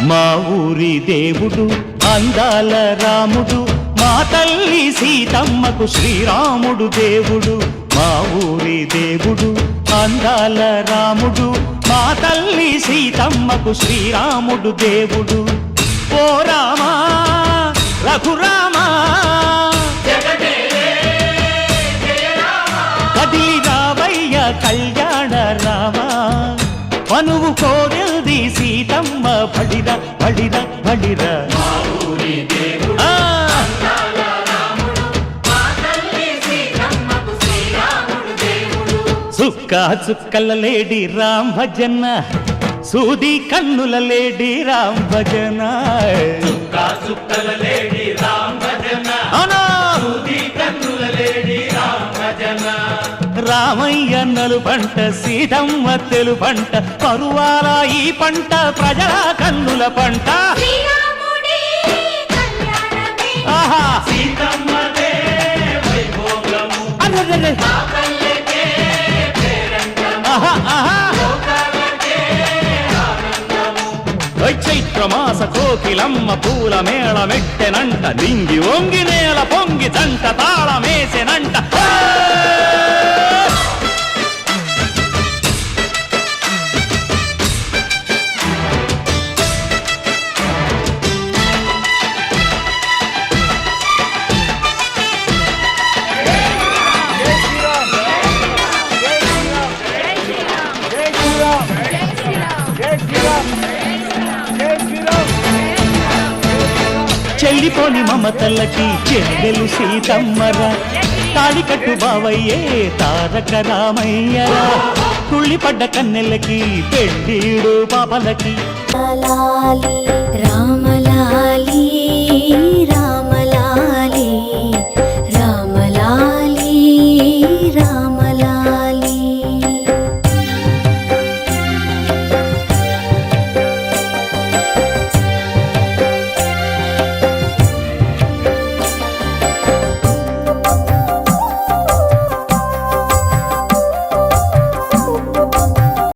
మా ఊరి దేవుడు అందాల రాముడు, మా తల్లి సీతమ్మకు శ్రీరాముడు దేవుడు. మా ఊరి దేవుడు అందాల రాముడు, మా తల్లి సీతమ్మకు శ్రీరాముడు దేవుడు. ఓ రామా రఘురామా కదిలి రావయ్య కళ్యాణ రామా, మనువు కోరెల్ది సీతమ్మ బడిర బడిర బడిర. సుక్క చుక్కల లేడి రామ్ భజన, సూది కన్నుల లేడి రామ్ భజన. చుక్కల లేడి రామ్ భజన, సూది కన్నుల లేడి రామ్ భజన. రామయ్య నలు పంట సీతమ్మ తెలు పంట, పరువాల ఈ పంట ప్రజల కన్నుల పంట. ఆహా సీతమ్మదే వైభోగము, చైత్రమాస కోకిలమ్మ పూల మేళ మెట్టెనంట, దింగి ఒంగి నేల పొంగి జంట తాళమేసెనంట. చెల్లిపోని మమతల్లకి చెల్లెలు సీతమ్మరా, తాళికట్టు బావయ్యే తారక రామయ్యరా. తుళ్ళిపడ్డ కన్నెలకి పెళ్ళీడు పాపలకి రామలాలి